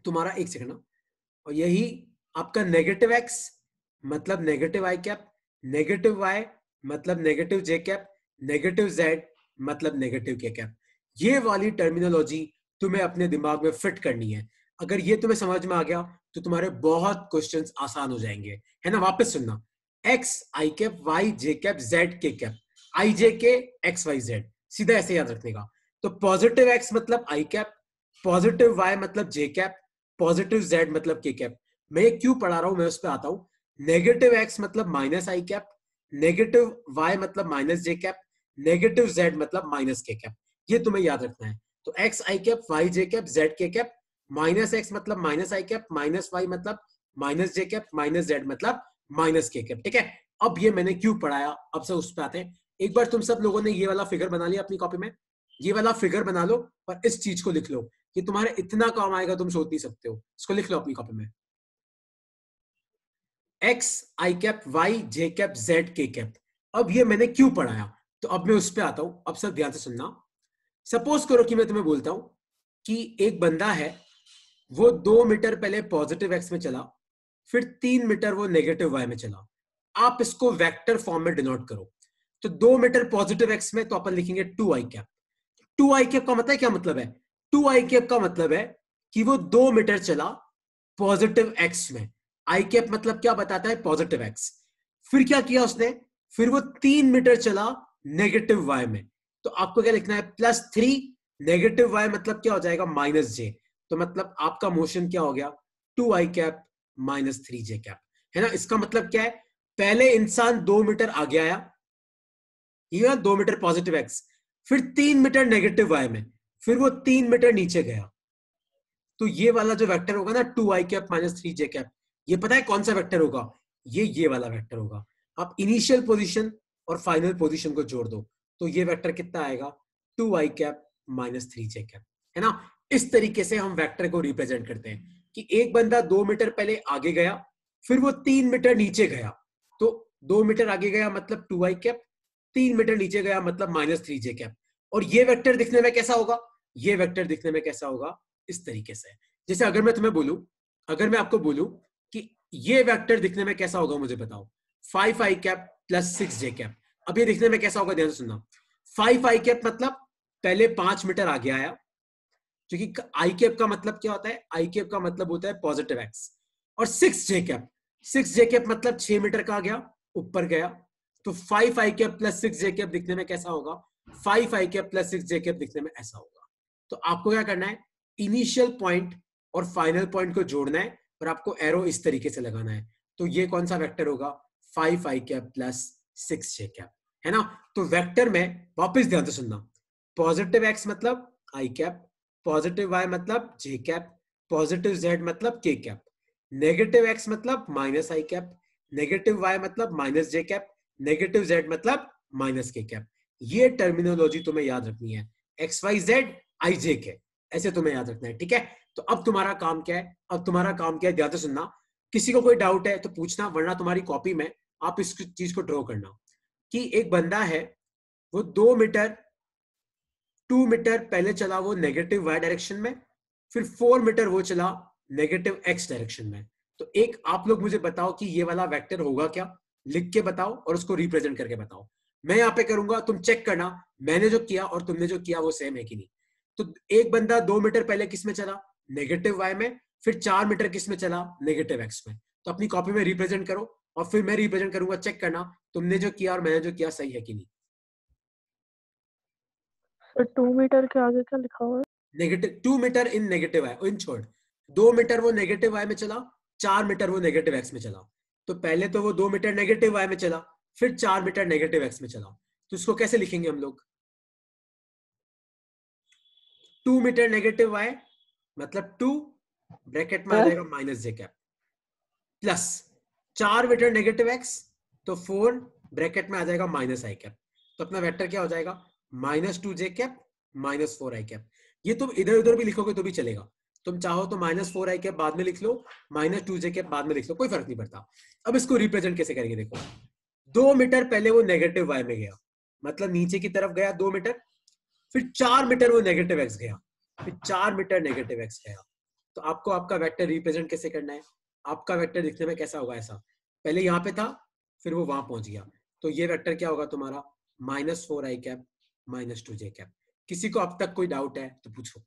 तुम्हारा एक सेकंड, और यही आपका नेगेटिव एक्स मतलब नेगेटिव आई कैप, नेगेटिव वाई मतलब नेगेटिव जे कैप, नेगेटिव जेड मतलब नेगेटिव के कैप। ये वाली टर्मिनोलॉजी तुम्हें अपने दिमाग में फिट करनी है। अगर ये तुम्हें समझ में आ गया तो तुम्हारे बहुत क्वेश्चंस आसान हो जाएंगे, है ना। वापस सुनना, एक्स आई कैप, वाई जे कैप, जेड के कैप, आई जे के, एक्स वाई जेड, सीधा ऐसे याद रखने का। तो पॉजिटिव एक्स मतलब आई कैप, पॉजिटिव वाई मतलब जे कैप, पॉजिटिव जेड मतलब के कैप। मैं ये क्यों पढ़ा रहा हूं मैं उस पर आता हूं। नेगेटिव एक्स मतलब माइनस आई कैप, नेगेटिव वाई मतलब माइनस जे कैप, नेगेटिव जेड मतलब माइनस के कैप। ये तुम्हें याद रखना है। तो एक्स आई कैप, वाई जे कैप, जेड के कैप, माइनस एक्स मतलब माइनस आई कैप, माइनस वाई मतलब माइनस जे कैप, माइनस जेड मतलब माइनस के कैप। ठीक है, अब ये मैंने क्यों पढ़ाया, अब से उस पर आते हैं। एक बार तुम सब लोगों ने ये वाला फिगर बना लिया अपनी कॉपी में, ये वाला फिगर बना लो और इस चीज को लिख लो कि तुम्हारे इतना काम आएगा तुम सोच नहीं सकते हो। इसको लिख लो अपनी कॉपी में, एक्स आई कैप, वाई जे कैप, जेड के कैप। अब ये मैंने क्यों पढ़ाया, तो अब मैं उस पर आता हूं। अब सब ध्यान से सुनना। सपोज करो कि मैं तुम्हें बोलता हूं कि एक बंदा है, वो 2 मीटर पहले पॉजिटिव एक्स में चला, फिर 3 मीटर वो नेगेटिव वाई में चला। आप इसको वेक्टर फॉर्म में डिनोट करो। तो 2 मीटर पॉजिटिव एक्स में तो अपन लिखेंगे 2 आई कैप। 2 आई कैप का मतलब क्या मतलब है, 2 आई कैप का मतलब है कि वो 2 मीटर चला पॉजिटिव एक्स में। आई कैप मतलब क्या बताता है, पॉजिटिव एक्स। फिर क्या किया उसने, फिर वो 3 मीटर चला नेगेटिव वाई में। तो आपको क्या लिखना है, +3, नेगेटिव वाई मतलब क्या हो जाएगा, -j। तो मतलब आपका मोशन क्या हो गया, 2 आई कैप -3 j कैप, है ना। इसका मतलब क्या है, पहले इंसान 2 मीटर आगे आया, ये 2 मीटर पॉजिटिव एक्स, फिर 3 मीटर नेगेटिव वाई में, फिर वो 3 मीटर नीचे गया। तो ये वाला जो वेक्टर होगा ना, 2 आई कैप -3 j कैप, ये पता है कौन सा वेक्टर होगा, ये वाला वेक्टर होगा। आप इनिशियल पोजीशन और फाइनल पोजीशन को जोड़ दो तो ये वेक्टर कितना आएगा, 2 आई कैप -3 j कैप, है ना। इस तरीके से हम वेक्टर को रिप्रेजेंट करते हैं कि एक बंदा 2 मीटर पहले आगे गया, फिर वो 3 मीटर नीचे गया। तो 2 मीटर आगे गया मतलब 2 आई कैप, 3 मीटर नीचे गया मतलब -3 j कैप। और ये वेक्टर दिखने में कैसा होगा, ये वेक्टर दिखने में कैसा होगा, इस तरीके से। जैसे अगर मैं तुम्हें बोलूं, अगर मैं आपको बोलूं कि ये वेक्टर दिखने में कैसा होगा, मुझे बताओ, 5 आई कैप +6 j कैप। अब ये दिखने में कैसा होगा, ध्यान से सुनना। 5 आई कैप मतलब पहले 5 मीटर आगे आया, क्योंकि आई कैप का मतलब क्या होता है, आई कैप का मतलब होता है पॉजिटिव एक्स। और 6 j कैप, 6 j कैप मतलब 6 मीटर का आ गया, ऊपर गया। तो 5 आई कैप +6 j कैप दिखने में कैसा होगा, 5 आई कैप +6 j कैप दिखने में ऐसा होगा। तो आपको क्या करना है, इनिशियल पॉइंट और फाइनल पॉइंट को जोड़ना है और आपको एरो इस तरीके से लगाना है। तो ये कौन सा वेक्टर होगा, 5 आई कैप +6 j कैप, है ना। तो वेक्टर में वापस ध्यान से सुनना, पॉजिटिव एक्स मतलब आई कैप, पॉजिटिव वाई मतलब जे कैप, पॉजिटिव जेड मतलब के कैप, नेगेटिव एक्स मतलब -आई कैप, नेगेटिव वाई मतलब -जे कैप, नेगेटिव जेड मतलब -के कैप। ये टर्मिनोलॉजी तुम्हें याद रखनी है, एक्स वाई जेड आई जे के, ऐसे तुम्हें याद रखना है। ठीक है, तो अब तुम्हारा काम क्या है, अब तुम्हारा काम क्या है, ध्यान से सुनना। किसी को कोई डाउट है तो पूछना, वरना तुम्हारी कॉपी में आप इस चीज को ड्रॉ करना कि एक बंदा है, वो 2 मीटर 2 मीटर पहले चला वो नेगेटिव वाई डायरेक्शन में, फिर 4 मीटर वो चला नेगेटिव एक्स डायरेक्शन में। तो एक आप लोग मुझे बताओ कि ये वाला वेक्टर होगा क्या, लिख के बताओ और उसको रिप्रेजेंट करके बताओ। मैं यहाँ पे करूंगा, तुम चेक करना मैंने जो किया और तुमने जो किया वो सेम है कि नहीं। तो एक बंदा 2 मीटर पहले किस में चला, नेगेटिव वाई में, फिर 4 मीटर किस में चला, नेगेटिव एक्स में। तो अपनी कॉपी में रिप्रेजेंट करो और फिर मैं रिप्रेजेंट करूंगा, चेक करना तुमने जो किया और मैंने जो किया सही है कि नहीं। तो 2 मीटर के आगे क्या लिखा हुआ है, नेगेटिव 2 मीटर इन नेगेटिव आई, इन छोड़, 2 मीटर वो नेगेटिव आई में चला, 4 मीटर वो नेगेटिव एक्स में चला। तो पहले तो वो 2 मीटर नेगेटिव आई में चला, फिर 4 मीटर नेगेटिव एक्स में चला। तो इसको कैसे लिखेंगे हम लोग, 2 मीटर नेगेटिव वाई मतलब 2, ब्रैकेट में आ जाएगा -j cap, plus 4 metre negative x तो 4, ब्रैकेट में आ जाएगा -आई कैप। तो अपना वेक्टर क्या हो जाएगा, -2 j कैप -4 आई कैप। ये तुम इधर उधर भी लिखोगे तो भी चलेगा, तुम चाहो तो -4 आई कैप बाद में लिख लो, -2 j कैप बाद में लिख लो, कोई फर्क नहीं पड़ता। अब इसको रिप्रेजेंट कैसे करेंगे, देखो 2 मीटर पहले वो नेगेटिव वाई में गया, मतलब नीचे की तरफ गया 2 मीटर, फिर 4 मीटर वो नेगेटिव एक्स गया, फिर 4 मीटर नेगेटिव एक्स गया। तो आपको आपका वेक्टर रिप्रेजेंट कैसे करना है? आपका वेक्टर दिखने में कैसा होगा? ऐसा, पहले यहाँ पे था, फिर वो वहां पहुंच गया, तो ये वेक्टर क्या होगा तुम्हारा? -4i -2j। किसी को अब तक कोई डाउट है तो पूछो।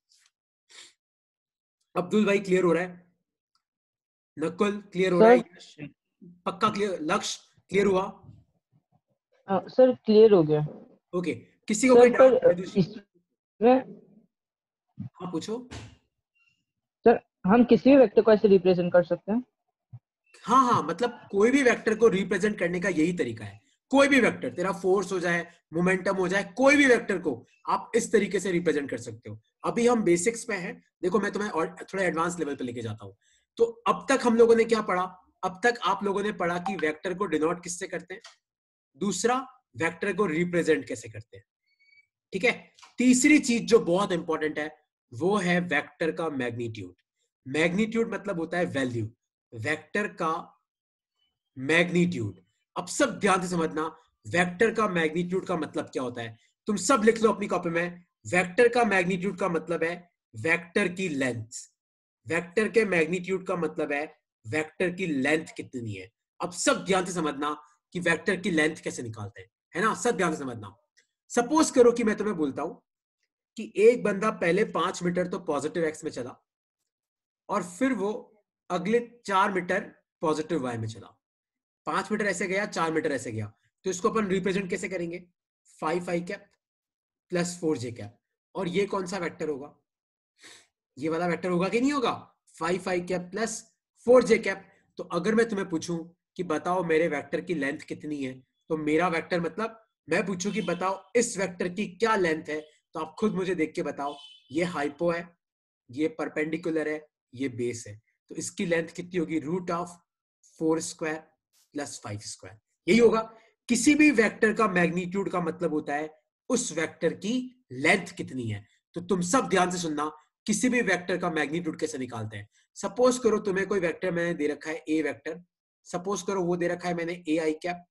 अब्दुल भाई क्लियर हो रहा है? नकुल क्लियर हो रहा है? सर यश पक्का क्लियर? लक्ष्य क्लियर हुआ? सर क्लियर हो गया ओके, किसी को कोई सर। डाउट? पर इसमें हाँ पूछो। सर हम किसी भी वेक्टर को ऐसे रिप्रेजेंट कर सकते हैं? हाँ हाँ, मतलब कोई भी वेक्टर को रिप्रेजेंट करने का यही तरीका है। कोई भी वेक्टर, तेरा फोर्स हो जाए, मोमेंटम हो जाए, कोई भी वेक्टर को आप इस तरीके से रिप्रेजेंट कर सकते हो। अभी हम बेसिक्स पे हैं, देखो मैं तुम्हें और थोड़ा एडवांस लेवल पे लेके जाता हूँ। तो अब तक हम लोगों ने क्या पढ़ा? अब तक आप लोगों ने पढ़ा कि वेक्टर को डिनोट किससे करते हैं, दूसरा वेक्टर को रिप्रेजेंट कैसे करते हैं, ठीक है। तीसरी चीज जो बहुत इंपॉर्टेंट है वो है वेक्टर का मैग्नीट्यूड। मैग्नीट्यूड मतलब होता है वैल्यू, वेक्टर का मैग्नीट्यूड। अब सब ध्यान से समझना, वेक्टर का मैग्नीट्यूड का मतलब क्या होता है, तुम सब लिख लो अपनी कॉपी में। वेक्टर का मैग्नीट्यूड का मतलब है वेक्टर की लेंथ। वेक्टर के मैग्नीट्यूड का मतलब है वेक्टर की लेंथ कितनी है। अब सब ध्यान से समझना कि वेक्टर की लेंथ कैसे निकालते हैं, है ना, सब ध्यान से समझना। सपोज करो कि मैं तुम्हें बोलता हूं कि एक बंदा पहले 5 मीटर तो पॉजिटिव एक्स में चला, और फिर वो अगले 4 मीटर पॉजिटिव वाई में चला। 5 मीटर ऐसे गया, 4 मीटर ऐसे गया, तो इसको अपन रिप्रेजेंट कैसे करेंगे? 5i cap +4j cap. और ये कौन सा वेक्टर होगा? ये वाला वेक्टर होगा कि नहीं होगा? 5i cap +4j cap. तो अगर मैं तुम्हें पूछूं कि बताओ मेरे वेक्टर की लेंथ कितनी है, तो मेरा वेक्टर मतलब मैं पूछूं कि बताओ इस वेक्टर की क्या लेंथ है, तो आप खुद मुझे देख के बताओ। ये हाइपो है, ये परपेंडिकुलर है, ये बेस है, तो इसकी लेंथ कितनी होगी? √4² + 5², यही होगा। किसी भी वेक्टर का मैग्नीट्यूड का मतलब होता है उस वेक्टर की लेंथ कितनी है। तो तुम सब ध्यान से सुनना, किसी भी वेक्टर का मैग्नीट्यूड कैसे निकालते हैं। सपोज करो तुम्हें कोई वेक्टर मैंने दे रखा है ए वेक्टर, सपोज करो वो दे रखा है मैंने ai cap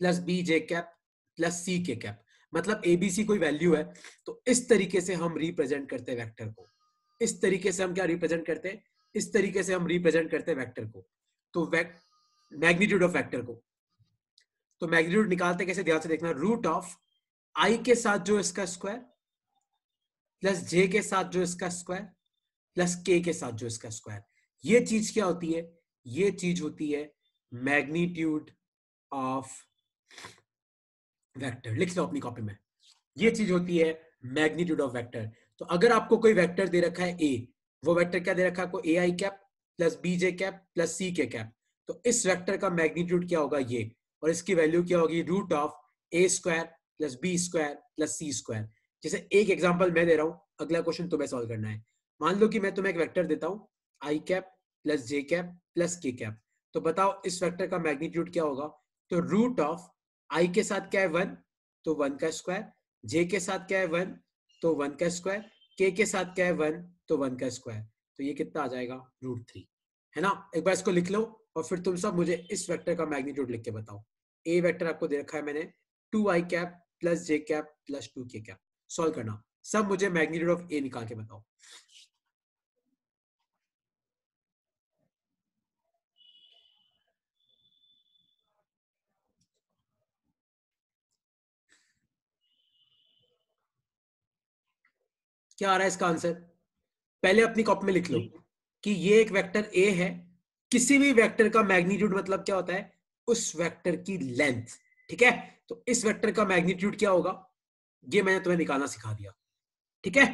+bj cap +ck cap, मतलब एबीसी कोई वैल्यू है। तो इस तरीके से हम रिप्रेजेंट करते हैं वेक्टर को। इस तरीके से हम क्या रिप्रेजेंट करते हैं? इस तरीके से हम रिप्रेजेंट करते हैं वेक्टर को। तो मैग्नीट्यूड ऑफ वेक्टर को, तो मैग्नीट्यूड निकालते कैसे, ध्यान से देखना। √i के साथ जो इसका स्क्वायर +j के साथ जो इसका स्क्वायर +k के साथ जो इसका स्क्वायर, ये चीज क्या होती है? ये चीज होती है मैग्नीट्यूड ऑफ वेक्टर। लिख लो अपनी कॉपी में, ये चीज होती है मैग्नीट्यूड ऑफ वेक्टर। तो अगर आपको कोई वेक्टर दे रखा है ए, वो वेक्टर क्या दे रखा है आपको? ai cap +bj cap +ck cap. तो इस वेक्टर का मैग्नीट्यूड क्या होगा? ये, और इसकी वैल्यू क्या होगी? √a² +b² +c²। जैसे एक एग्जांपल मैं दे रहा हूं, अगला क्वेश्चन तुम्हें सॉल्व करना है। मान लो कि मैं तुम्हें एक वेक्टर देता हूं i cap +j cap +k cap. तो बताओ इस वेक्टर का मैग्नीट्यूड क्या होगा? तो √i के साथ क्या है? 1, तो 1 का स्क्वायर, जे के साथ क्या है? 1, तो 1 का स्क्वायर, के के साथ क्या है? 1, तो 1 का स्क्वायर। तो ये कितना आ जाएगा? √3, है ना। एक बार इसको लिख लो और फिर तुम सब मुझे इस वेक्टर का मैग्नीट्यूड लिख के बताओ। ए वेक्टर आपको दे रखा है मैंने 2i cap +j cap +2k cap. Solve करना, सब मुझे मैग्नीट्यूड ऑफ ए निकाल के बताओ। क्या आ रहा है इसका आंसर? पहले अपनी कॉपी में लिख लो कि ये एक वेक्टर ए है। किसी भी वेक्टर का मैग्नीट्यूड मतलब क्या होता है? उस वेक्टर की लेंथ, ठीक है। तो इस वेक्टर का मैग्नीट्यूड क्या होगा, ये मैंने तुम्हें निकालना सिखा दिया, ठीक है।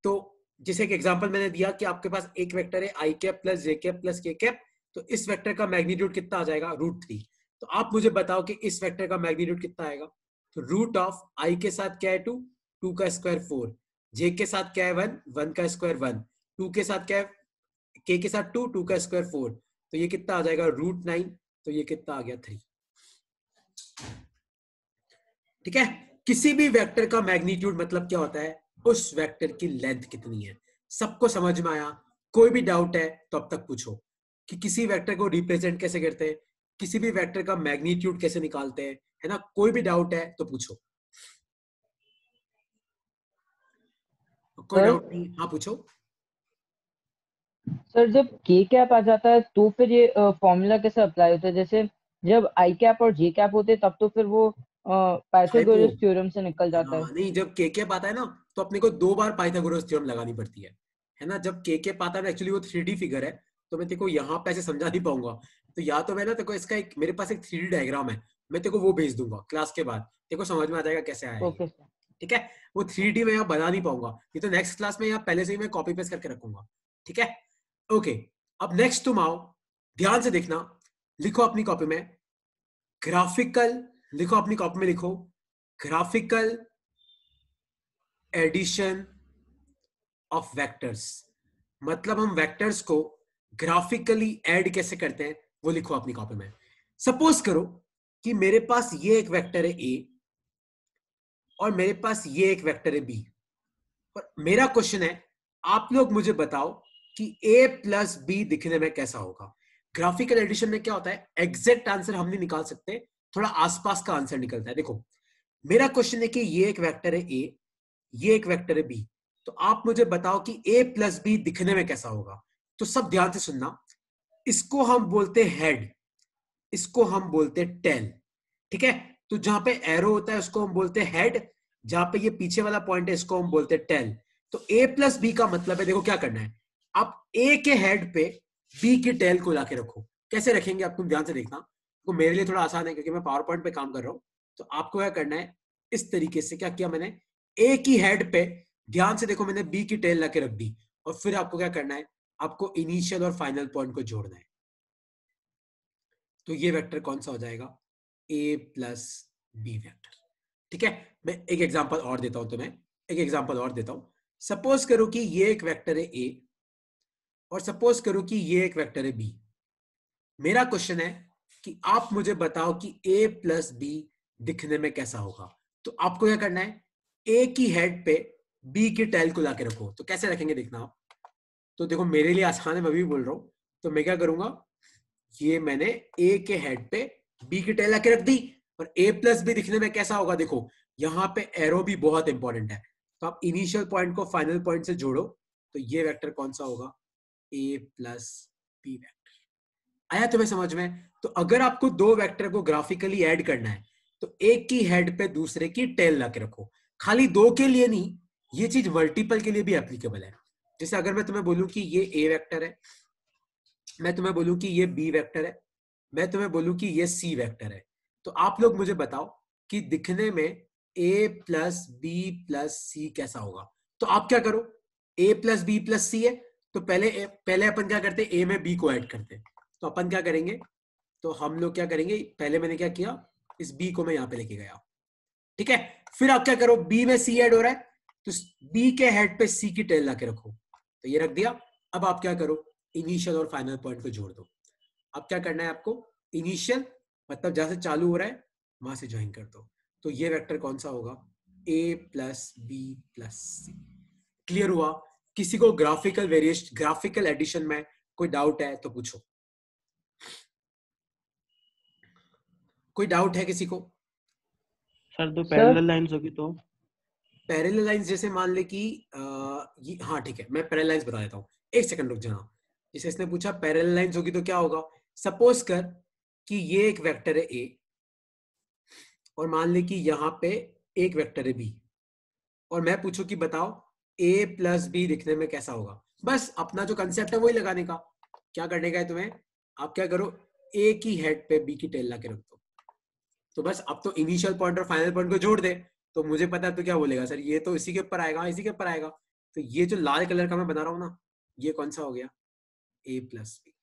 तो जैसे एक एग्जांपल मैंने दिया कि आपके पास एक वेक्टर है i cap +j cap +k cap, तो इस वेक्टर का मैग्नीट्यूड कितना आ जाएगा? √3। तो आप मुझे बताओ कि इस वेक्टर का मैग्नीट्यूड कितना आएगा? तो √i के साथ क्या है? 2, 2 का स्क्वायर 4, j के साथ क्या है? 1, 1 का स्क्वायर 1, 2 के साथ क्या है? k के साथ 2, 2 का स्क्वायर 4, तो ये कितना आ जाएगा? √9। तो ये कितना आ गया? 3, ठीक है। किसी भी वेक्टर का मैग्नीट्यूड मतलब क्या होता है? उस वेक्टर की लेंथ कितनी है। सबको समझ में आया? कोई भी डाउट है तो अब तक पूछो कि किसी वेक्टर को रिप्रेजेंट कैसे करते हैं, किसी भी वेक्टर का मैग्नीट्यूड कैसे निकालते हैं, है ना। कोई भी डाउट है तो पूछो, कोई सर डाउट नहीं? हाँ पूछो। सर जब के कैप आ जाता है तो फिर ये फॉर्मूला कैसे अप्लाई होता है? जैसे जब आई कैप और जे कैप होते हैं तब तो फिर वो हाइपो, पाइथागोरस थ्योरम से निकल जाता है। हाँ नहीं, जब के कैप आता है ना तो अपने को 2 बार पाइथागोरस थ्योरम लगानी पड़ती है ना। जब के कैप आता है ना, एक्चुअली वो 3D फिगर है, तो मैं तेरे को यहाँ पे ऐसे समझा नहीं पाऊंगा। तो या तो मैं ना तेरे को इसका एक, मेरे पास एक 3D डायग्राम है, मैं तेरे को वो भेज दूंगा क्लास के बाद, तेरे को समझ में आ जाएगा कैसे आया ये। Okay sir. ठीक है, वो 3D में यहाँ बना नहीं पाऊंगा, ये तो नेक्स्ट क्लास में यहाँ पहले से ही मैं कॉपी पेस्ट करके रखूंगा। ठीक है, ओके। अब नेक्स्ट तुम आओ, ध्यान से देखना, लिखो अपनी कॉपी में ग्राफिकल, लिखो अपनी कॉपी में लिखो ग्राफिकल एडिशन ऑफ वेक्टर्स। मतलब हम वेक्टर्स को ग्राफिकली ऐड कैसे करते हैं वो लिखो अपनी कॉपी में। सपोज करो कि मेरे पास ये एक वेक्टर है ए और मेरे पास ये एक वेक्टर है बी, और मेरा क्वेश्चन है, आप लोग मुझे बताओ कि a प्लस बी दिखने में कैसा होगा। ग्राफिकल एडिशन में क्या होता है, एग्जैक्ट आंसर हम नहीं निकाल सकते, थोड़ा आसपास का आंसर निकलता है। देखो मेरा क्वेश्चन है कि ये एक वेक्टर है ए, ये एक वेक्टर है बी, तो आप मुझे बताओ कि a प्लस बी दिखने में कैसा होगा। तो सब ध्यान से सुनना, इसको हम बोलते हैं हेड, इसको हम बोलते हैं टेल। ठीक है, तो जहां पे एरो होता है उसको हम बोलते हैं हेड, जहां पे ये पीछे वाला पॉइंट है इसको हम बोलते हैं टेल। तो ए प्लस बी का मतलब है, देखो क्या करना है, आप ए के हेड पे बी की टेल को लाके रखो। कैसे रखेंगे आप, तुम ध्यान से देखना, तो मेरे लिए थोड़ा आसान है क्योंकि मैं पावर पॉइंट पे काम कर रहा हूं। तो आपको क्या करना है, इस तरीके से क्या किया मैंने, ए की हेड पे ध्यान से देखो मैंने बी की टेल लाके रख दी, और फिर आपको क्या करना है, आपको इनिशियल और फाइनल पॉइंट को जोड़ना है। तो ये वेक्टर कौन सा हो जाएगा, ए प्लस बी वेक्टर। ठीक है, मैं एक एग्जांपल और देता हूं तुम्हें, एक एग्जांपल और देता हूं। सपोज करो कि ये एक वेक्टर है ए और सपोज करो कि ये एक वेक्टर है बी। मेरा क्वेश्चन है कि आप मुझे बताओ कि ए प्लस बी दिखने में कैसा होगा। तो आपको क्या करना है, ए की हेड पे बी की टेल को लाके रखो। तो कैसे रखेंगे देखना आप, तो देखो मेरे लिए आसान है, मैं भी बोल रहा हूं। तो मैं क्या करूंगा, ये मैंने ए के हेड पे बी की टेल लाके रख दी, और ए प्लस बी दिखने में कैसा होगा, देखो यहां पे एरो भी बहुत इंपॉर्टेंट है। तो आप इनिशियल पॉइंट को फाइनल पॉइंट से जोड़ो, तो ये वेक्टर कौन सा होगा, ए प्लस बी वेक्टर। आया तुम्हें समझ में? तो अगर आपको दो वेक्टर को ग्राफिकली ऐड करना है तो एक की हेड पे दूसरे की टेल लाके रखो। खाली दो के लिए नहीं, ये चीज मल्टीपल के लिए भी एप्लीकेबल है। जैसे अगर मैं तुम्हें बोलूं कि ये ए वेक्टर है, मैं तुम्हें बोलूं कि ये बी वेक्टर है, मैं तुम्हें बोलूं कि ये सी वेक्टर है, तो आप लोग मुझे बताओ कि दिखने में ए प्लस बी प्लस सी कैसा होगा। तो आप क्या करो, ए प्लस बी प्लस सी है, तो पहले अपन क्या करते हैं, ए में बी को ऐड करते हैं। तो अपन क्या करेंगे, तो हम लोग क्या करेंगे, पहले मैंने क्या किया, इस बी को मैं यहां पे लेके गया। ठीक है, फिर आप क्या करो, बी में सी ऐड हो रहा है, तो बी के हेड पे सी की टेल लाके रखो। तो ये रख दिया। अब आप क्या करो, इनिशियल और फाइनल पॉइंट को जोड़ दो। अब क्या करना है आपको, इनिशियल मतलब जहां से चालू हो रहा है वहां से ज्वाइन कर दो। तो ये वेक्टर कौन सा होगा, ए प्लस बी प्लस सी। क्लियर हुआ? किसी को ग्राफिकल वेरिएशन, ग्राफिकल एडिशन में कोई डाउट है तो पूछो। कोई डाउट है किसी को? सर तो सर पैरेलल लाइंस होगी तो? पैरेलल लाइंस जैसे मान ले कि हाँ ठीक है, मैं पैरेलल लाइंस बता देता हूँ, एक सेकंड रुक जाना। जैसे इसने पूछा पैरेलल लाइंस होगी तो क्या होगा, सपोज कर कि ये एक वेक्टर है ए और मान ले कि यहाँ पे एक वेक्टर है बी, और मैं पूछूं कि बताओ ए प्लस बी दिखने में कैसा होगा। बस अपना जो कंसेप्ट है वही लगाने का। क्या करने का है तुम्हें, आप क्या करो, ए की हेड पे बी की टेल ला के रख दो। तो बस अब तो इनिशियल पॉइंट और फाइनल पॉइंट को जोड़ दे, तो मुझे पता है तो क्या बोलेगा, सर ये तो इसी के ऊपर आएगा, इसी के ऊपर आएगा। तो ये जो लाल कलर का मैं बना रहा हूं ना, ये कौन सा हो गया, ए प्लस बी।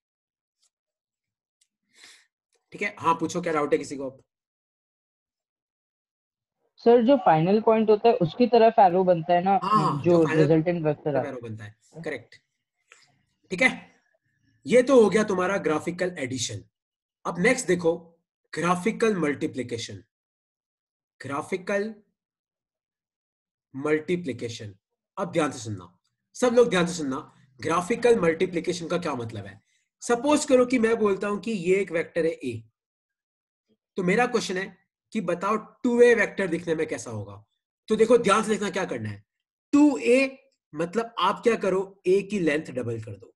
ठीक है, हाँ पूछो क्या डाउट है किसी को। सर जो फाइनल पॉइंट होता है उसकी तरफ एरो बनता है ना, हाँ, जो जो फाइनल रिजल्टेंट वेक्टर आता एरो बनता है, करेक्ट। ठीक है, ये तो हो गया तुम्हारा ग्राफिकल एडिशन। अब नेक्स्ट देखो, ग्राफिकल मल्टीप्लिकेशन। ग्राफिकल मल्टीप्लिकेशन, अब ध्यान से सुनना, सब लोग ध्यान से सुनना। ग्राफिकल मल्टीप्लिकेशन का क्या मतलब है, सपोज करो कि मैं बोलता हूं कि ये एक वेक्टर है ए, तो मेरा क्वेश्चन है कि बताओ 2a वेक्टर दिखने में कैसा होगा। तो देखो ध्यान से देखना क्या करना है, 2a मतलब आप क्या करो, a की लेंथ डबल कर दो।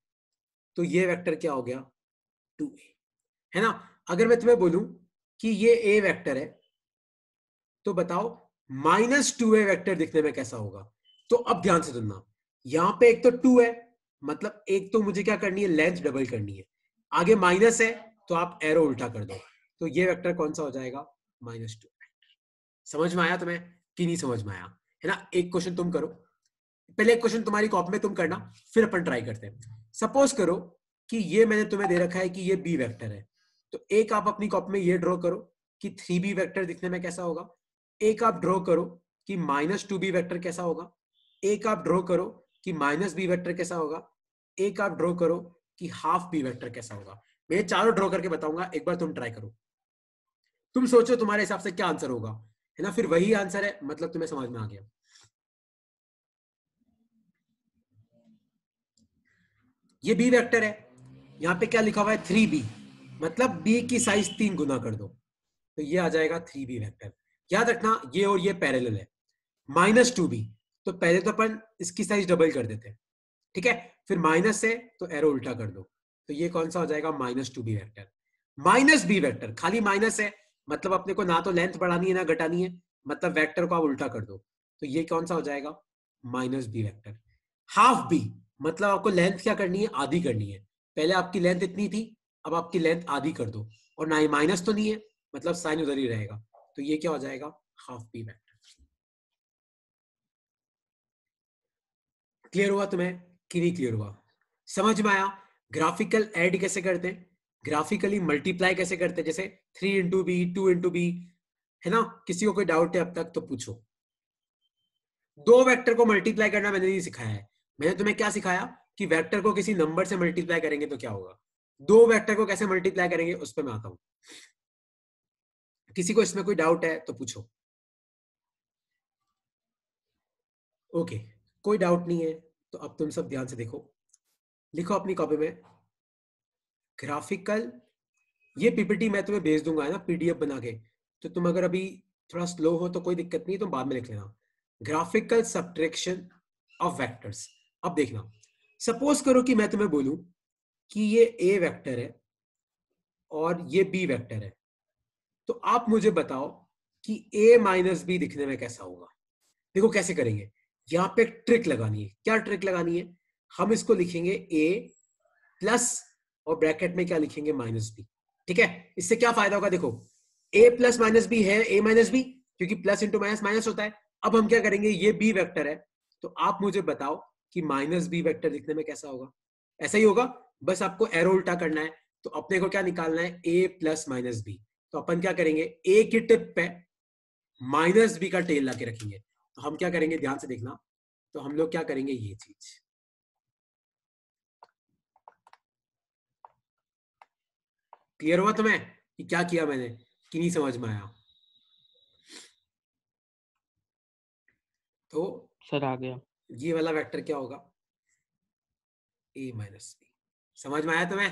तो ये वेक्टर क्या हो गया 2a, है ना। अगर मैं तुम्हें बोलूं कि ये a वेक्टर है तो बताओ -2a वेक्टर दिखने में कैसा होगा। तो अब ध्यान से सुनना, यहां पे एक तो 2 है, मतलब एक तो मुझे क्या करनी है, लेंथ डबल करनी है। आगे माइनस है तो आप एरो उल्टा कर दो, तो ये वेक्टर कौन सा हो जाएगा -2। समझ में आया तुम्हें कि नहीं समझ में आया, है ना। एक क्वेश्चन तुम करो, पहले एक क्वेश्चन तुम्हारी कॉपी में तुम करना, फिर अपन ट्राई करते हैं। सपोज करो कि ये मैंने तुम्हें दे रखा है कि ये बी वेक्टर है, तो एक आप अपनी कॉपी में ये ड्रॉ करो कि 3b वेक्टर दिखने में कैसा होगा। एक आप ड्रॉ करो कि -2b वेक्टर कैसा होगा। एक आप ड्रॉ करो कि -b वेक्टर कैसा होगा। एक आप ड्रॉ करो कि हाफ b वेक्टर कैसा होगा। मैं ये चारों ड्रॉ करके बताऊंगा, एक बार तुम ट्राई करो। तुम सोचो तुम्हारे हिसाब से क्या आंसर होगा, है ना। फिर वही आंसर है, मतलब तुम्हें समझ में आ गया। ये बी वेक्टर है, यहां पे क्या लिखा हुआ है 3b, मतलब b की साइज 3 गुना कर दो, तो ये आ जाएगा 3b वेक्टर। याद रखना ये और ये पैरेलल है। -2b, तो पहले तो अपन इसकी साइज डबल कर देते हैं, ठीक है। फिर माइनस है तो एरो उल्टा कर दो, तो ये कौन सा हो जाएगा -2b वेक्टर। -b वेक्टर खाली माइनस है, मतलब अपने को ना तो लेंथ बढ़ानी है ना घटानी है, मतलब वेक्टर को आप उल्टा कर दो, तो ये कौन सा हो जाएगा -b वेक्टर। हाफ b, मतलब आपको लेंथ क्या करनी है, आधी करनी है। पहले आपकी लेंथ इतनी थी, अब आपकी लेंथ आधी कर दो, और ना ही माइनस तो नहीं है, मतलब साइन उधर ही रहेगा, तो ये क्या हो जाएगा हाफ b वेक्टर। क्लियर हुआ तुम्हें कि नहीं क्लियर हुआ, समझ में आया। ग्राफिकल ऐड कैसे करते हैं, ग्राफिकली मल्टीप्लाई कैसे करते हैं, जैसे 3 इंटू बी, 2 इंटू बी, है ना। किसी को कोई डाउट है अब तक तो पूछो। दो वेक्टर को मल्टीप्लाई करना मैंने नहीं सिखाया है, मैंने तुम्हें क्या सिखाया कि वेक्टर को किसी नंबर से मल्टीप्लाई करेंगे तो क्या होगा। दो वेक्टर को कैसे मल्टीप्लाई करेंगे उस पर मैं आता हूं। किसी को इसमें कोई डाउट है तो पूछो। ओके, कोई डाउट नहीं है तो अब तुम सब ध्यान से देखो, लिखो अपनी कॉपी में ग्राफिकल। ये पीपीटी मैं तुम्हें भेज दूंगा, है ना, पीडीएफ बना के, तो तुम अगर अभी थोड़ा स्लो हो तो कोई दिक्कत नहीं, तुम बाद में लिख लेना। Graphical subtraction of vectors. अब देखना, सपोज करो कि मैं तुम्हें बोलूं कि ये ए वेक्टर है और ये बी वेक्टर है, तो आप मुझे बताओ कि ए माइनस बी दिखने में कैसा होगा। देखो कैसे करेंगे, यहां पे एक ट्रिक लगानी है। क्या ट्रिक लगानी है, हम इसको लिखेंगे ए प्लस और ब्रैकेट में क्या लिखेंगे -b, ठीक है। इससे क्या फायदा होगा, देखो a प्लस माइनस बी है a माइनस बी, क्योंकि प्लस इंटू माइनस माइनस होता है। अब हम क्या करेंगे, ये b वेक्टर है, तो आप मुझे बताओ कि -b वेक्टर दिखने में कैसा होगा। ऐसा ही होगा, बस आपको एरो उल्टा करना है। तो अपने को क्या निकालना है, a प्लस माइनस बी, तो अपन क्या करेंगे, a की टिप पे -b का टेल लाके रखेंगे। तो हम क्या करेंगे, ध्यान से देखना, तो हम लोग क्या करेंगे, ये चीज क्लियर हुआ तुम्हें कि क्या किया मैंने, कि नहीं समझ में आया। तो सर आ गया। ये वाला वेक्टर क्या होगा, a माइनस बी। समझ में आया तुम्हें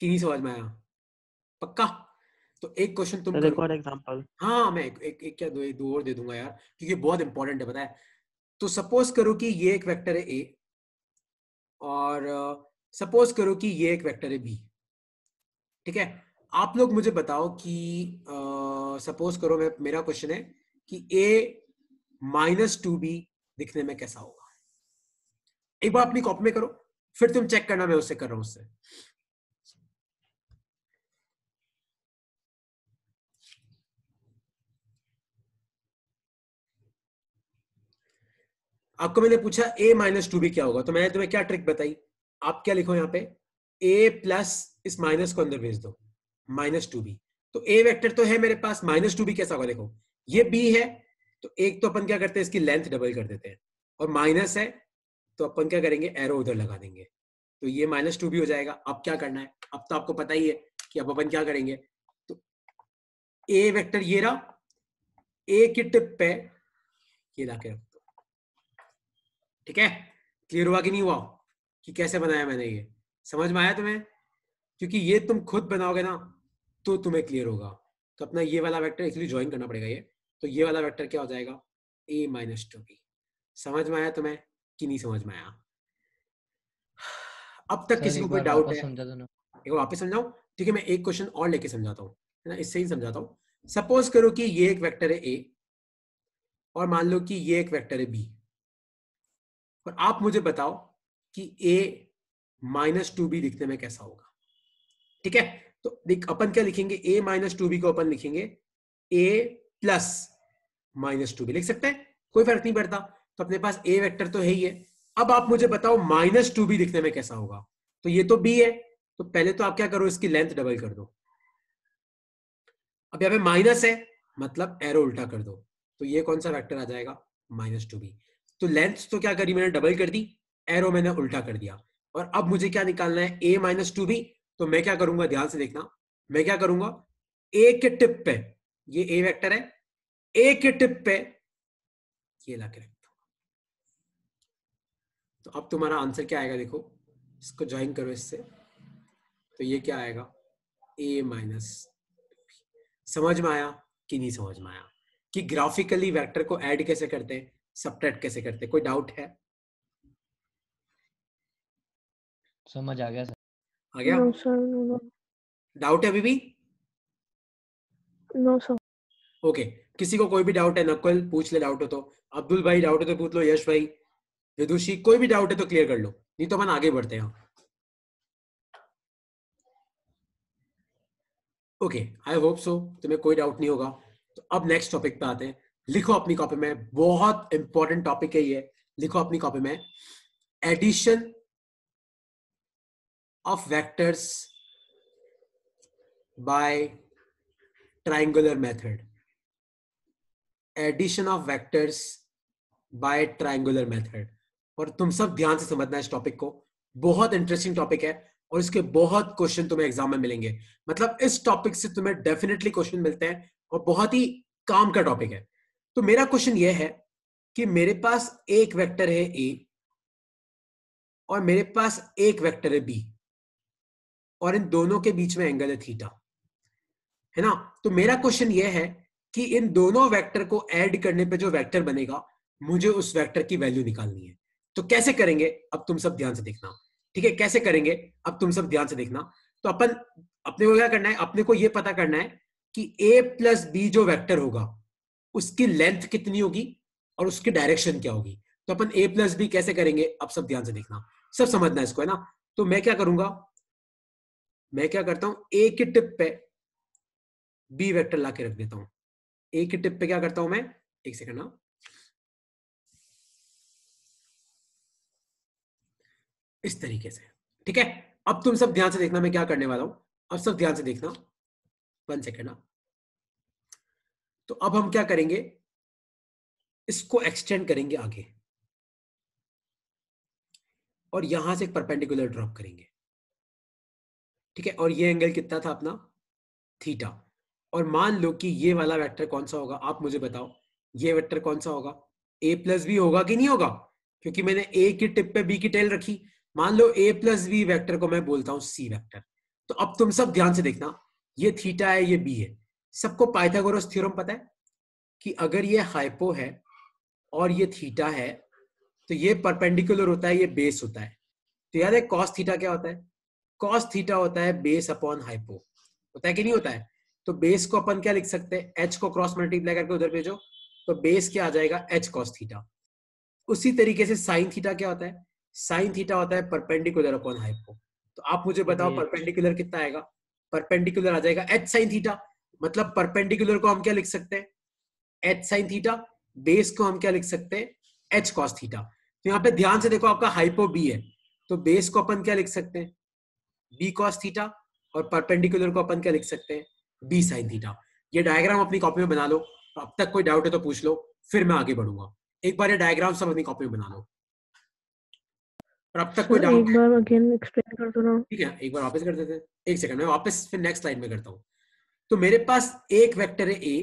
कि नहीं समझ में आया, पक्का। तो एक क्वेश्चन तुम सर एक करो। और एग्जांपल। हाँ मैं एक क्या दो और दे दूंगा यार, क्योंकि बहुत इंपॉर्टेंट है, पता है। तो सपोज करो कि ये एक वेक्टर है a, और सपोज करो कि ये एक वेक्टर है b, ठीक है। आप लोग मुझे बताओ कि सपोज करो मेरा क्वेश्चन है कि a -2b दिखने में कैसा होगा। एक बार अपनी कॉपी में करो, फिर तुम चेक करना मैं उससे कर रहा हूं उससे। आपको मैंने पूछा a-2b क्या होगा, तो मैंने तुम्हें क्या ट्रिक बताई, आप क्या लिखो यहाँ पे, a प्लस इस माइनस को अंदर भेज दो, -2b। तो a वेक्टर तो है मेरे पास, -2b कैसा होगा, देखो ये b है, तो एक तो अपन क्या करते हैं, इसकी लेंथ डबल कर देते हैं, और माइनस है तो अपन क्या करेंगे, एरो उधर लगा देंगे, तो ये -2b हो जाएगा। अब क्या करना है, अब तो आपको पता ही है कि अब अपन क्या करेंगे, तो a वेक्टर ये रहा, a की टिप पे ये लाके रख दो, ठीक है। क्लियर हुआ कि नहीं हुआ कि कैसे बनाया मैंने, ये समझ में आया तुम्हें, क्योंकि ये तुम खुद बनाओगे ना तो तुम्हें क्लियर होगा। तो अपना ये वाला वेक्टर एक्चुअली ज्वाइन करना पड़ेगा ये, तो ये वाला वेक्टर क्या हो जाएगा, a-2b। समझ में आया तुम्हें कि नहीं समझ में आया। अब तक किसी को कोई डाउट है? समझा दो ना। एक बार वापस समझाऊं? ठीक है, मैं एक क्वेश्चन और लेके समझाता हूँ, है ना, इससे ही समझाता हूँ। सपोज करो कि ये एक वेक्टर है ए और मान लो कि ये एक वेक्टर है बी, और आप मुझे बताओ कि a -2b दिखने में कैसा होगा। ठीक है, तो देख अपन क्या लिखेंगे, a -2b को अपन लिखेंगे a प्लस -2b लिख सकते हैं, कोई फर्क नहीं पड़ता। तो अपने पास a वेक्टर तो है ही है। अब आप मुझे बताओ -2b दिखने में कैसा होगा। तो ये तो b है, तो पहले तो आप क्या करो, इसकी लेंथ डबल कर दो। अब यहाँ पे माइनस है, मतलब एरो उल्टा कर दो, तो ये कौन सा वेक्टर आ जाएगा, -2b। तो लेंथ तो क्या करी मैंने, डबल कर दी, एरो मैंने उल्टा कर दिया। और अब मुझे क्या निकालना है, a -2b। तो मैं क्या करूंगा, ध्यान से देखना, मैं क्या करूंगा, a के टिप पे, ये a वेक्टर है, a के टिप पे ये ला के रखता हूं। तो अब तुम्हारा आंसर क्या आएगा, देखो इसको ज्वाइन करो इससे, तो ये क्या आएगा, a-। समझ में आया कि नहीं समझ में आया कि ग्राफिकली वेक्टर को ऐड कैसे करते हैं, सबट्रैक्ट कैसे करते हैं? कोई डाउट है? समझ आ गया सर। आ गया? No sir, no. डाउट है अभी भी? No sir. ओके, किसी को कोई भी डाउट है, नकुल पूछ ले डाउट हो तो, अब्दुल भाई डाउट है तो पूछ लो, यश भाई, विदुषी, कोई भी डाउट है तो क्लियर कर लो, नहीं तो अपन आगे बढ़ते हैं। ओके, आई होप सो तुम्हें कोई डाउट नहीं होगा। तो अब नेक्स्ट टॉपिक पे आते हैं। लिखो अपनी कॉपी में, बहुत इंपॉर्टेंट टॉपिक है ये, लिखो अपनी कॉपी में, addition of vectors by triangular method. Addition of vectors by triangular method. और तुम सब ध्यान से समझना इस टॉपिक को, बहुत इंटरेस्टिंग टॉपिक है और इसके बहुत क्वेश्चन तुम्हें एग्जाम में मिलेंगे। मतलब इस टॉपिक से तुम्हें डेफिनेटली क्वेश्चन मिलते हैं और बहुत ही काम का टॉपिक है। तो मेरा क्वेश्चन यह है कि मेरे पास एक वेक्टर है ए और मेरे पास एक वेक्टर है बी, और इन दोनों के बीच में एंगल है थीटा, है ना। तो मेरा क्वेश्चन यह है कि इन दोनों वेक्टर को ऐड करने पे जो वेक्टर बनेगा, मुझे उस वेक्टर की वैल्यू निकालनी है। तो कैसे करेंगे, अब तुम सब ध्यान से देखना। ठीक है, कैसे करेंगे, अब तुम सब ध्यान से देखना। तो अपन अपने को क्या करना है, अपने को यह पता करना है कि a प्लस बी जो वेक्टर होगा उसकी लेंथ कितनी होगी और उसकी डायरेक्शन क्या होगी। तो अपन a प्लस बी कैसे करेंगे, अब सब ध्यान से देखना, सब समझना इसको, है ना। तो मैं क्या करूंगा, मैं क्या करता हूं, a के टिप पे b वेक्टर ला के रख देता हूं। a के टिप पे क्या करता हूं मैं, एक सेकंड ना, इस तरीके से। ठीक है, अब तुम सब ध्यान से देखना मैं क्या करने वाला हूं, अब सब ध्यान से देखना, 1 सेकंड ना। तो अब हम क्या करेंगे, इसको एक्सटेंड करेंगे आगे और यहां से एक परपेंडिकुलर ड्रॉप करेंगे। ठीक है, और ये एंगल कितना था अपना, थीटा। और मान लो कि ये वाला वेक्टर कौन सा होगा, आप मुझे बताओ, ये वेक्टर कौन सा होगा, a प्लस बी होगा कि नहीं होगा, क्योंकि मैंने a की टिप पे b की टेल रखी। मान लो a प्लस बी वेक्टर को मैं बोलता हूं c वेक्टर। तो अब तुम सब ध्यान से देखना, ये थीटा है, ये b है। सबको पाइथागोरस थ्योरम पता है कि अगर ये हाइपो है और ये थीटा है तो ये परपेंडिकुलर होता है, ये बेस होता है। तो याद है कॉस थीटा क्या होता है, कॉस थीटा होता है बेस अपॉन हाइपो, होता है कि नहीं होता है। तो बेस को अपन क्या लिख सकते हैं, h को क्रॉस मल्टीप्लाई करके उधर भेजो, तो बेस क्या आ जाएगा, h कॉस थीटा। उसी तरीके से साइन थीटा क्या होता है, साइन थीटा होता है परपेंडिकुलर अपॉन हाइपो। तो आप मुझे बताओ परपेंडिकुलर कितना आएगा, परपेंडिकुलर आ जाएगा h साइन थीटा। मतलब परपेंडिकुलर को हम क्या लिख सकते हैं, h साइन थीटा, बेस को हम क्या लिख सकते हैं, h कॉस थीटा। तो यहाँ पे ध्यान से देखो, आपका हाइपो b है, तो बेस को अपन क्या लिख सकते हैं, b कॉस थीटा, और परपेंडिकुलर को अपन क्या लिख सकते हैं, b साइन थीटा। ये डायग्राम अपनी कॉपी में बना लो, अब तक कोई डाउट है तो पूछ लो, फिर मैं आगे बढ़ूंगा। एक बार ये डायग्राम सब अपनी कॉपी में बना लो, और अब तक कोई डाउट एक बार अगेन एक्सप्लेन कर दो ना। ठीक है, एक बार वापस कर देते हैं, एक सेकंड में वापस फिर नेक्स्ट स्लाइड में करता हूं। तो मेरे पास एक वेक्टर है a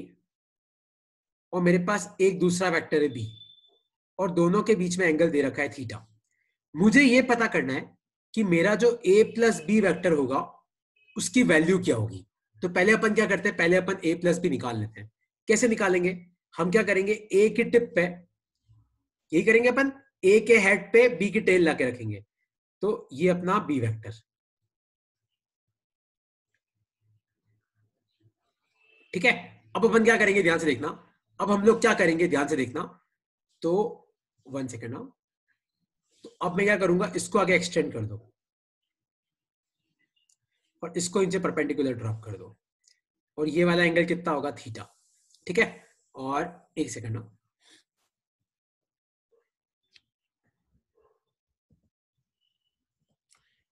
और मेरे पास एक दूसरा वेक्टर है b, और दोनों के बीच में एंगल दे रखा है थीटा। मुझे ये पता करना है कि मेरा जो a प्लस बी वेक्टर होगा उसकी वैल्यू क्या होगी। तो पहले अपन क्या करते हैं, पहले अपन a प्लस बी निकाल लेते हैं। कैसे निकालेंगे, हम क्या करेंगे, a की टिप पे यही करेंगे अपन, a के हेड पे b की टेल लाके रखेंगे। तो ये अपना बी वेक्टर। ठीक है, अब अपन क्या करेंगे ध्यान से देखना। अब हम लोग क्या करेंगे ध्यान से देखना। तो 1 सेकेंड ना, तो अब मैं क्या करूंगा, इसको आगे एक्सटेंड कर दो और इसको इनसे परपेंडिकुलर ड्रॉप कर दो, और ये वाला एंगल कितना होगा, थीटा। ठीक है, और 1 सेकेंड ना,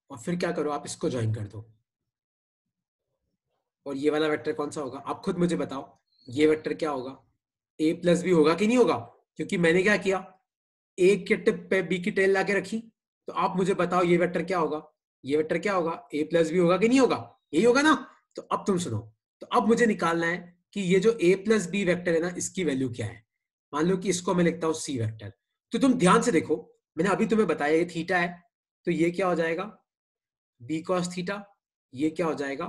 और फिर क्या करो, आप इसको ज्वाइन कर दो, और ये वाला वेक्टर कौन सा होगा, आप खुद मुझे बताओ। ये वेक्टर क्या होगा, a प्लस बी होगा कि नहीं होगा, क्योंकि मैंने क्या किया, ए के टिप पे बी की टेल लाके रखी। तो आप मुझे बताओ ये वेक्टर क्या होगा, ये वेक्टर क्या होगा, a प्लस बी होगा कि नहीं होगा, यही होगा ना। तो अब तुम सुनो, तो अब मुझे निकालना है कि ये जो a प्लस बी वेक्टर है ना, इसकी वैल्यू क्या है। मान लो कि इसको मैं लिखता हूं c वेक्टर। तो तुम ध्यान से देखो, मैंने अभी तुम्हें बताया ये थीटा है, तो ये क्या हो जाएगा, b cos थीटा, ये क्या हो जाएगा,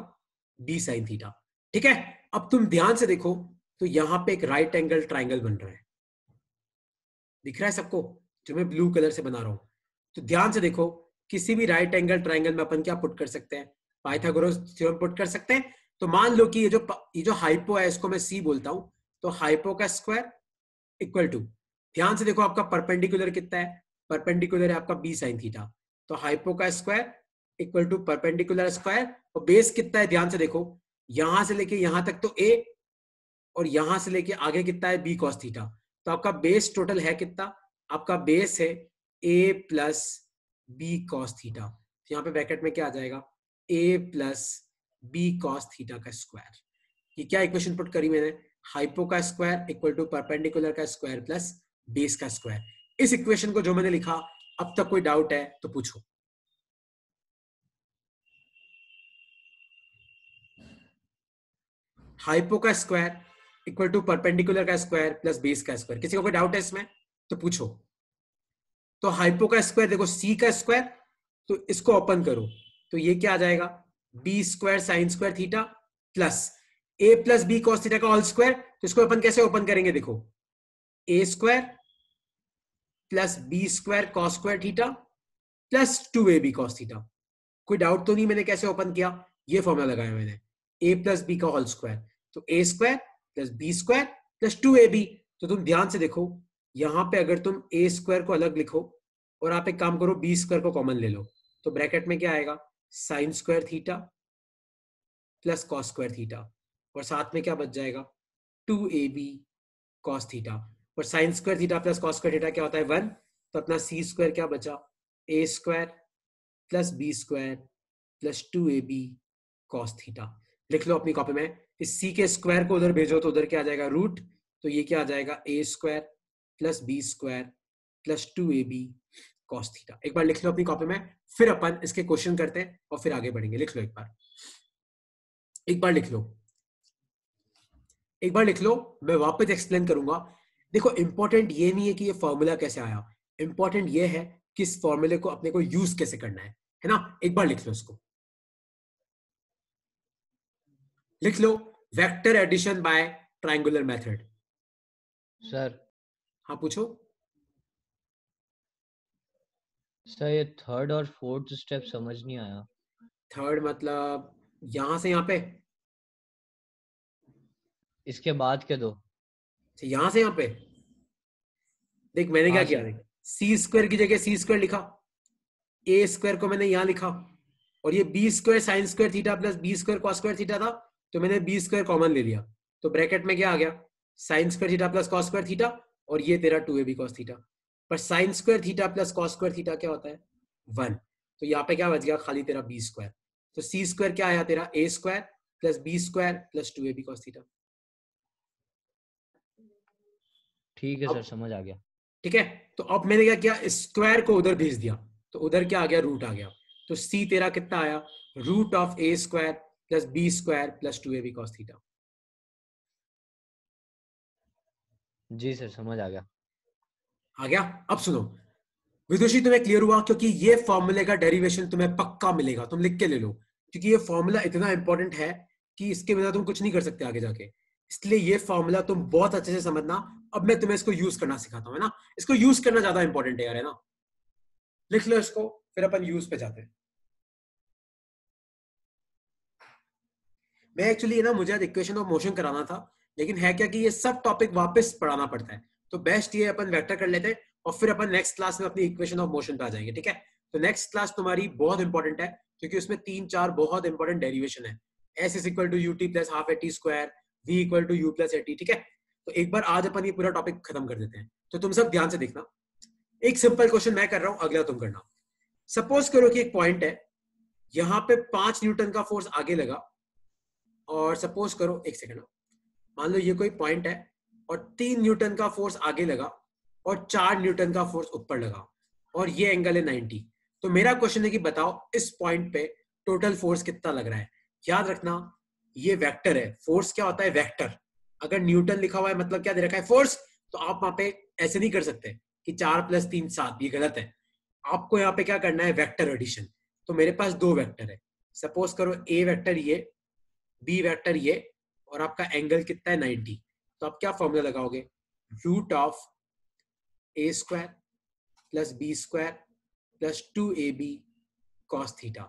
b sin थीटा। ठीक है, अब तुम ध्यान से देखो, तो यहां पे एक राइट एंगल ट्राइंगल बन रहा है, दिख रहा है सबको, जो मैं ब्लू कलर से बना रहा हूं। तो ध्यान से देखो, किसी भी राइट एंगल ट्राइंगल में अपन क्या पुट कर सकते हैं, पाइथागोरस थ्योरम पुट कर सकते हैं। तो मान लो कि ये जो हाइपो है, इसको मैं सी बोलता हूं, तो हाइपो का स्क्वायर इक्वल टू, ध्यान से देखो आपका परपेंडिकुलर कितना है, परपेंडिकुलर है आपका बी साइन थीटा। तो हाइपो का square equal to perpendicular square, और बेस कितना है, ध्यान से देखो, यहां से लेके यहां तक तो ए, और यहां से लेके आगे कितना है, बी कॉस थीटा। तो आपका बेस टोटल है कितना, आपका बेस है ए प्लस बी कॉस थीटा। यहाँ पे ब्रैकेट में क्या आ जाएगा, ए प्लस बी कॉस थीटा का स्क्वायर। ये क्या इक्वेशन पुट करी मैंने, हाइपो का स्क्वायर इक्वल टू परपेंडिकुलर का स्क्वायर प्लस बेस का स्क्वायर। इस इक्वेशन को जो मैंने लिखा, अब तक कोई डाउट है तो पूछो। हाइपो का स्क्वायर इक्वल टू परपेंडिकुलर का स्क्वायर प्लस बेस का स्क्वायर, किसी को कोई डाउट है इसमें तो पूछो। तो हाइपो का स्क्वायर देखो, सी का स्क्वायर, तो इसको ओपन करो, तो ये क्या आ जाएगा, b square sine square theta plus a plus B cos theta का होल स्क्वायर। तो इसको अपन कैसे ओपन करेंगे, देखो, a square plus B square cos square theta plus 2ab cos theta. कोई डाउट तो नहीं, मैंने कैसे ओपन किया, ये फॉर्मूला लगाया मैंने, a प्लस बी का होल स्क्वायर, तो a square plus B square plus 2ab। तो तुम ध्यान से देखो, यहां पे अगर तुम a स्क्वायर को अलग लिखो और आप एक काम करो, b स्क्वायर को कॉमन ले लो, तो ब्रैकेट में क्या आएगा, sign square theta plus cos square theta, और साथ में क्या बच जाएगा, 2ab कॉस थीटा, और sign square theta plus cos square theta क्या होता है, 1। तो अपना सी स्क्वायर क्या बचा, a square plus B square plus 2ab cos theta. लिख लो अपनी कॉपी में, इस c के स्क्वायर को उधर भेजो तो उधर क्या आ जाएगा, रूट, तो ये क्या आ जाएगा, a square plus B square plus 2ab cos theta. एक बार लिख लो अपनी कॉपी में, फिर अपन इसके क्वेश्चन करते हैं और फिर आगे बढ़ेंगे। लिख लो एक बार, एक बार लिख लो, एक बार लिख लो, मैं वापस एक्सप्लेन करूंगा। देखो, इंपॉर्टेंट ये नहीं है कि ये फॉर्मूला कैसे आया, इंपॉर्टेंट ये है कि इस फॉर्मूले को अपने को यूज कैसे करना है ना। एक बार लिख लो इसको, लिख लो, vector addition by triangular method. Sir हाँ पूछो। सर ये थर्ड और फोर्थ स्टेप समझ नहीं आया। थर्ड मतलब यहां से यहां पे, इसके बाद के दो। यहां से यहां पे, देख मैंने क्या हाँ किया, सर। देख, सी स्क्वायर की जगह सी स्क्वायर लिखा, ए स्क्वायर को मैंने यहां लिखा, और ये B square sine square theta plus B square cos square theta था, तो मैंने बी स्क्वायर कॉमन ले लिया, तो ब्रैकेट में क्या आ गया, sign square theta plus cos square theta, और ये तेरा 2ab कॉस थीटा। पर sign square theta plus cos square theta क्या होता है, 1। तो यहाँ पे क्या बच गया, खाली तेरा बी स्क्वायर। तो सी स्क्वायर क्या आया तेरा, a square plus B square plus 2ab cos theta. ठीक है अब सर, समझ आ गया। ठीक है, तो अब मैंने क्या किया, स्क्वायर को उधर भेज दिया, तो उधर क्या आ गया, रूट आ गया। तो सी तेरा कितना आया, root of A square plus B square plus 2ab cos theta. जी सर, समझ आ गया। आ गया। अब सुनो विदुषी, तुम्हें क्लियर हुआ, क्योंकि ये फॉर्मूले का डेरिवेशन तुम्हें पक्का मिलेगा, तुम लिख के ले लो, क्योंकि ये फॉर्मूला इतना इंपॉर्टेंट है कि इसके बिना तुम कुछ नहीं कर सकते आगे जाके। इसलिए ये फॉर्मूला तुम बहुत अच्छे से समझना। अब मैं तुम्हें इसको यूज करना सिखाता हूं, है ना, इसको यूज करना ज्यादा इंपॉर्टेंट है यार, है ना। लिख लो इसको, फिर अपन यूज पे जाते हैं। मैं एक्चुअली ना मुझे आज इक्वेशन ऑफ मोशन कराना था, लेकिन है क्या कि ये सब टॉपिक वापस पढ़ाना पड़ता है, तो बेस्ट ये अपन वेक्टर कर लेते हैं और फिर अपन नेक्स्ट क्लास में अपनी इक्वेशन ऑफ मोशन पे आ जाएंगे। ठीक है, तो नेक्स्ट क्लास तुम्हारी बहुत इंपॉर्टेंट है क्योंकि उसमें 3-4 बहुत इंपॉर्टेंट डेरिवेशन है। S is equal to ut plus half at square, v equal to u plus at। ठीक है, तो एक बार आज अपन ये पूरा टॉपिक खत्म कर देते हैं। तो तुम सब ध्यान से देखना, एक सिंपल क्वेश्चन मैं कर रहा हूं, अगला तुम करना। सपोज करो कि एक पॉइंट है, यहां पे 5 न्यूटन का फोर्स आगे लगा, और सपोज करो, एक सेकंड, मान लो ये कोई पॉइंट है और 3 न्यूटन का फोर्स आगे लगा और 4 न्यूटन का फोर्स ऊपर लगा, और ये एंगल है 90। तो मेरा क्वेश्चन है कि बताओ इस पॉइंट पे टोटल फोर्स कितना लग रहा है। याद रखना ये वेक्टर है, फोर्स क्या होता है, वेक्टर। अगर न्यूटन लिखा हुआ है मतलब क्या दे रखा है, फोर्स, तो आप वहां पे ऐसे नहीं कर सकते कि 4 + 3 7, ये गलत है। आपको यहाँ पे क्या करना है, वेक्टर एडिशन। तो मेरे पास 2 वेक्टर है, सपोज करो ए वेक्टर ये, बी वेक्टर ये, और आपका एंगल कितना है 90। तो आप क्या फॉर्मूला लगाओगे, root of A square plus B square plus 2ab cos theta.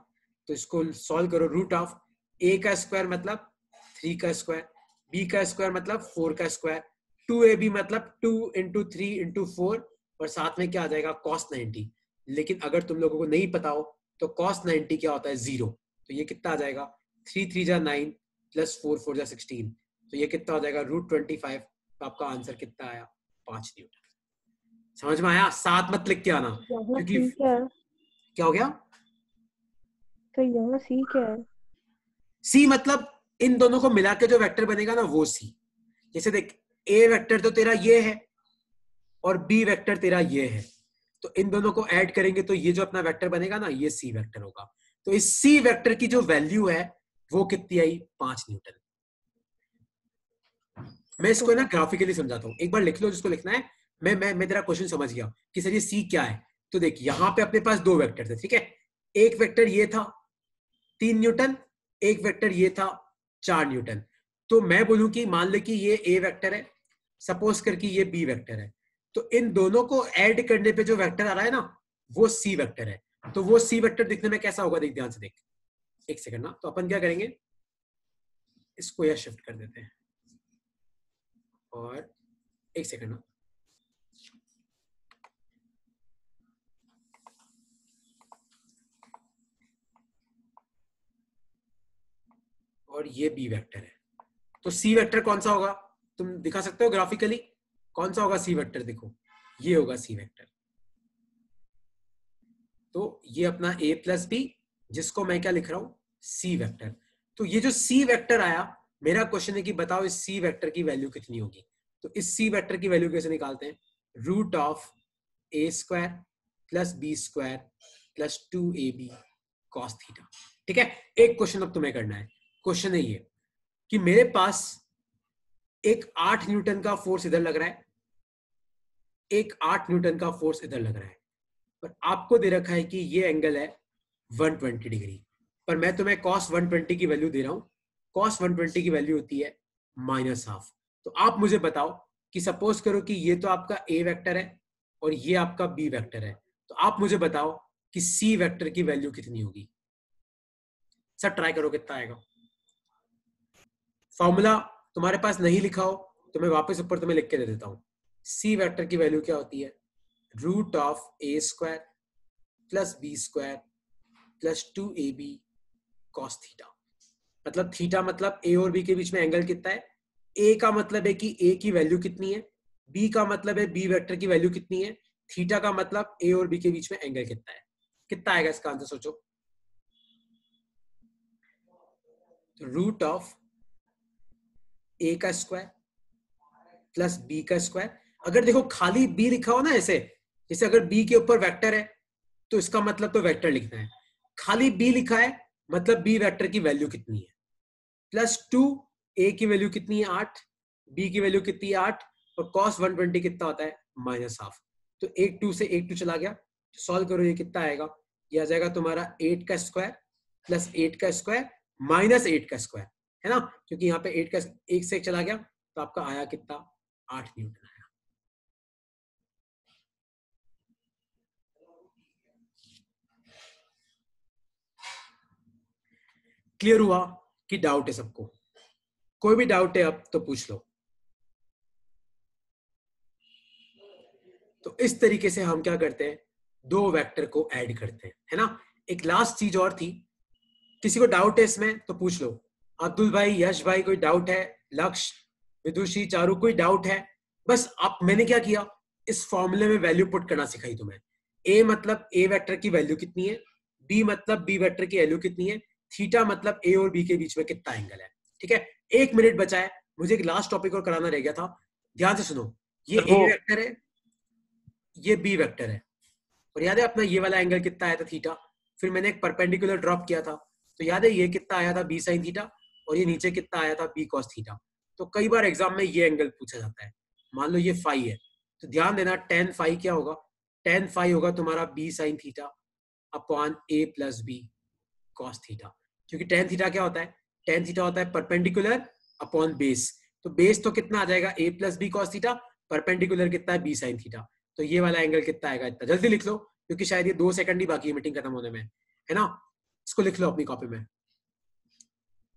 तो इसको सॉल्व करो, रूट ऑफ ए का स्क्वायर मतलब 3 का स्क्वायर, बी का स्क्वायर मतलब 4 का स्क्वायर, 2ab मतलब 2 × 3 × 4, और साथ में क्या आ जाएगा, cos 90। लेकिन अगर तुम लोगों को नहीं पता हो तो cos 90 क्या होता है, 0। तो ये कितना आ जाएगा, 3 × 3 = 9 प्लस 4 × 4 = 16। तो ये कितना हो जाएगा, √25। तो आपका आंसर कितना आया, 5 न्यूटन। समझ में आया, 7 मत लिख के आना, यहाँ क्योंकि सी क्या है? क्या हो गया, तो यहाँ सी क्या है? सी मतलब इन दोनों को मिला के जो वेक्टर बनेगा ना, वो सी। जैसे देख, ए वेक्टर तो तेरा ये है और बी वेक्टर तेरा ये है, तो इन दोनों को ऐड करेंगे तो ये जो अपना वेक्टर बनेगा ना, ये सी वेक्टर होगा। तो इस सी वेक्टर की जो वैल्यू है वो कितनी आई, 5 न्यूटन। मैं इसको ना ग्राफिकली समझाता हूं, एक बार लिख लो जिसको लिखना है। मैं तेरा क्वेश्चन समझ गया कि सर ये सी क्या है। तो देख, यहां पे अपने पास 2 वेक्टर थे, ठीक है। एक वेक्टर ये था 3 न्यूटन, एक वेक्टर ये था 4 न्यूटन। तो मैं बोलूं कि मान ले कि ये ए वेक्टर है, सपोज कर कि ये बी वेक्टर है, तो इन दोनों को ऐड करने पे जो वेक्टर आ रहा है ना, वो सी वेक्टर है। तो वो सी वेक्टर दिखने में कैसा होगा, देख ध्यान से देख, एक सेकंड ना। तो अपन क्या करेंगे, इसको यह शिफ्ट कर देते हैं, और एक सेकंड ना, और ये बी वेक्टर है। तो सी वेक्टर कौन सा होगा, तुम दिखा सकते हो ग्राफिकली, कौन सा होगा सी वेक्टर, देखो ये होगा सी वेक्टर। तो ये अपना a + b, जिसको मैं क्या लिख रहा हूं, सी वेक्टर। तो ये जो सी वेक्टर आया, मेरा क्वेश्चन है कि बताओ इस सी वेक्टर की वैल्यू कितनी होगी। तो इस सी वेक्टर की वैल्यू कैसे निकालते हैं, root of a square plus B square plus 2ab cos theta. ठीक है, एक क्वेश्चन अब तुम्हें करना है। क्वेश्चन है ये कि मेरे पास एक 8 न्यूटन का फोर्स इधर लग रहा है, एक 8 न्यूटन का फोर्स इधर लग रहा है, पर आपको दे रखा है कि ये एंगल है 120 डिग्री, पर मैं तुम्हें cos 120 की वैल्यू दे रहा हूं। cos 120 की वैल्यू होती है -12। तो आप मुझे बताओ कि सपोज करो कि ये तो आपका ए वेक्टर है और ये आपका बी वेक्टर है, तो आप मुझे बताओ कि सी वेक्टर की वैल्यू कितनी होगी। सर ट्राई करो कितना आएगा। फॉर्मूला तुम्हारे पास नहीं लिखा हो तो मैं वापस ऊपर तुम्हें लिख के दे देता हूं। सी वेक्टर की वैल्यू क्या होती है, root of A square plus B square plus 2ab cos theta. मतलब थीटा मतलब ए और बी के बीच में एंगल कितना है, ए का मतलब है कि ए की वैल्यू कितनी है, बी का मतलब है बी वेक्टर की वैल्यू कितनी है, थीटा का मतलब ए और बी के बीच में एंगल कितना है। कितना आएगा इसका आंसर सोचो। तो रूट ऑफ ए का स्क्वायर प्लस बी का स्क्वायर। अगर देखो खाली बी लिखा हो ना ऐसे, जैसे अगर बी के ऊपर वेक्टर है तो इसका मतलब तो वेक्टर लिखना है, खाली बी लिखा है मतलब बी वेक्टर की वैल्यू कितनी है, प्लस 2, ए की वैल्यू कितनी है 8, बी की वैल्यू कितनी है 8, और cos 120 कितना होता है -12। तो एक 2 से एक 2 चला गया, सॉल्व करो ये कितना आएगा, ये आ जाएगा तुम्हारा 8 का स्क्वायर प्लस 8 का स्क्वायर माइनस 8 का स्क्वायर, है ना, क्योंकि यहाँ पे 8 का 1 से 1 चला गया, तो आपका आया कितना, 8 न्यूटन आया। क्लियर हुआ कि डाउट है सबको? कोई भी डाउट है अब तो पूछ लो। तो इस तरीके से हम क्या करते हैं, दो वेक्टर को ऐड करते हैं, है ना। एक लास्ट चीज और थी, किसी को डाउट है इसमें तो पूछ लो। अब्दुल भाई, यश भाई, कोई डाउट है? लक्ष्य, विदुषी, चारू, कोई डाउट है? बस आप, मैंने क्या किया, इस फॉर्मूले में वैल्यू पुट करना सिखाई तुम्हें। ए मतलब ए वेक्टर की वैल्यू कितनी है, बी मतलब बी वेक्टर की वैल्यू कितनी है, थीटा मतलब ए और बी के बीच में कितना एंगल है। ठीक है, 1 मिनट बचा है, मुझे एक लास्ट टॉपिक और कराना रह गया था, ध्यान से सुनो। ये सर, ए वो वेक्टर है, ये बी वेक्टर है, और याद है अपना ये वाला एंगल कितना आया था, थीटा। फिर मैंने एक परपेंडिकुलर ड्रॉप किया था, तो याद है ये कितना आया था, बी साइन थीटा, और ये नीचे कितना आया था, बी कॉस थीटा। तो कई बार एग्जाम में ये एंगल पूछा जाता है। मान लो ये फाई है, तो ध्यान देना tan फाई क्या होगा, tan फाई होगा तुम्हारा B sine theta upon A plus B cos theta. क्योंकि tan थीटा क्या होता है, tan थीटा होता है परपेंडिकुलर अपॉन बेस। तो बेस तो कितना आ जाएगा, a plus B cos theta, perpendicular कितना है, बी साइन थीटा। तो ये वाला एंगल कितना आएगा, इतना। जल्दी लिख लो, क्योंकि शायद ये 2 सेकंड ही बाकी है मीटिंग खत्म होने में, है ना। इसको लिख लो अपनी कॉपी में।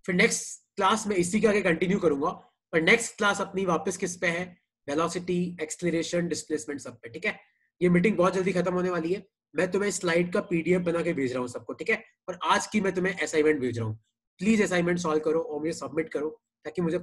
फिर नेक्स्ट क्लास में इसी के आगे कंटिन्यू करूंगा, पर नेक्स्ट क्लास अपनी वापस किस पे है, वेलोसिटी, एक्सेलरेशन, डिस्प्लेसमेंट, सब पे। ठीक है, ये मीटिंग बहुत जल्दी खत्म होने वाली है। मैं तुम्हें स्लाइड का पीडीएफ बना के भेज रहा हूँ सबको, ठीक है। और आज की मैं तुम्हें असाइनमेंट भेज रहा हूँ, प्लीज असाइनमेंट सॉल्व करो और मुझे सबमिट करो, ताकि मुझे